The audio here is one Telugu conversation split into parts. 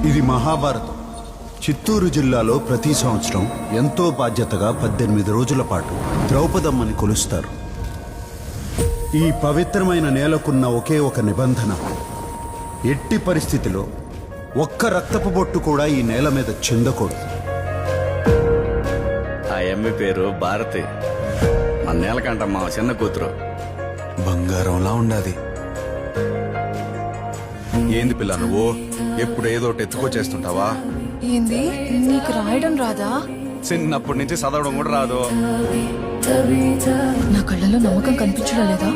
ఇది మహాభారతం. చిత్తూరు జిల్లాలో ప్రతి సంవత్సరం ఎంతో బాధ్యతగా 18 రోజుల పాటు ద్రౌపదమ్మని కొలుస్తారు. ఈ పవిత్రమైన నేలకున్న ఒకే ఒక నిబంధన, ఎట్టి పరిస్థితిలో ఒక్క రక్తపు బొట్టు కూడా ఈ నేల మీద చెందకూడదు. ఆ ఎమ్మి పేరు భారతి. మన నేలకంట మా చిన్న కూతురు. బంగారంలా ఉండాది. ఏంది పిల్ల నువ్వు ఎప్పుడు ఏదో ఒకటి ఎత్తుకొచ్చేస్తుంటావా? ఏంది, నీకు రాయడం రాదా? చిన్నప్పటి నుంచి చదవడం కూడా రాదు. నా కళ్ళలో నమ్మకం కనిపించడం లేదా?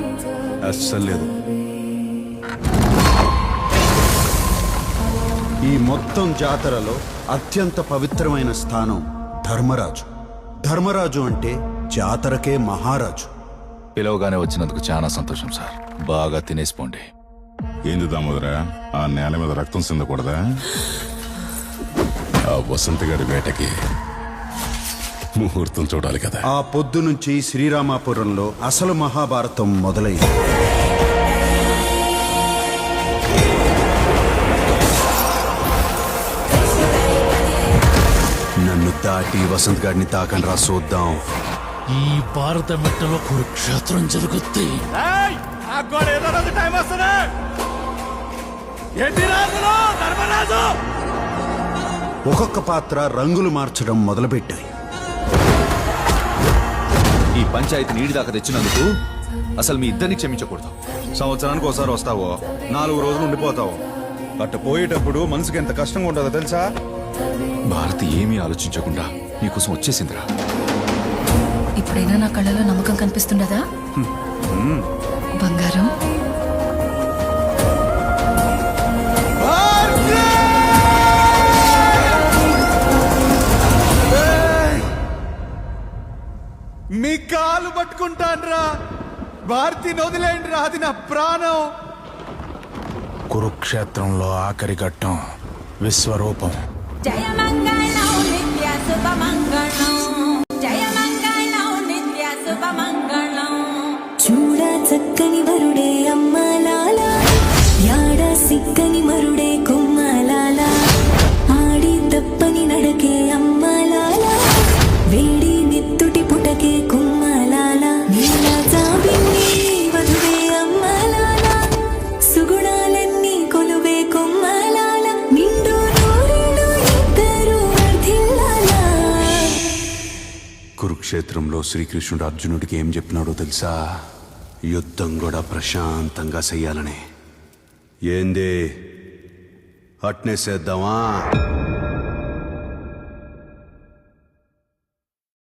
అస్సలు లేదు. ఈ మొత్తం జాతరలో అత్యంత పవిత్రమైన స్థానం ధర్మరాజు. ధర్మరాజు అంటే జాతరకే మహారాజు. పిలవగానే వచ్చినందుకు చాలా సంతోషం సార్. బాగా తినేసిపోండి. ఏంది దామోదరా, ఆ నేల మీద రక్తం సిందకూడదా? ఆ వసంత గారి వేటకి ముహూర్తం చూడాలి కదా. ఆ పొద్దు నుంచి శ్రీరామాపురంలో అసలు మహాభారతం మొదలైంది. నన్ను దాటి వసంత్ గారిని తాకండి రా, చూద్దాం. ఈ భారత మెట్టలో కురుక్షేత్రం జరుగుద్ది. ఒక్కొక్క పాత్ర రంగులు మార్చడం మొదలుపెట్టాయి. ఈ పంచాయతీ నీడి దాకా తెచ్చినందుకు అసలు మీ ఇద్దరిని క్షమించకూడదు. సంవత్సరానికి ఒకసారి వస్తావో, 4 రోజులు ఉండిపోతావు. అట్ట పోయేటప్పుడు మనసుకి ఎంత కష్టంగా ఉంటుందో తెలుసా? భారతి ఏమీ ఆలోచించకుండా నీకోసం వచ్చేసిందిరా. ఇప్పుడైనా నా కళ్ళలో నమ్మకం కనిపిస్తుండదా బంగారం? మీ కాలు పట్టుకుంటాన్రా, భారతి వదిలేండి రా, అది నా ప్రాణం. కురుక్షేత్రంలో ఆఖరి ఘట్టం విశ్వరూపం. జయ మంగళం నిత్య శుభ మంగళం, జయ మంగళం నిత్య శుభ మంగళం. చూడ చక్కని వరుడే అమ్మలాల, యాడ సిక్కని మరుడే కొమ్మలాల, ఆడి తప్పని నడకే అమ్మలాల, వేడి నెత్తుటి పుటకే కొమ్మలాల, నీల జాబిన్ని వధువే అమ్మలాల, సుగుణాలన్నీ కొలువే కొమ్మలాల, నిండు నూరేళ్ళు ఇద్దరు వర్ధిల్లాల. కురుక్షేత్రంలో శ్రీకృష్ణుడు అర్జునుడికి ఏం చెప్పినాడో తెలుసా? యుద్ధం కూడా ప్రశాంతంగా చెయ్యాలని. ఏంది అట్నే చేద్దామా?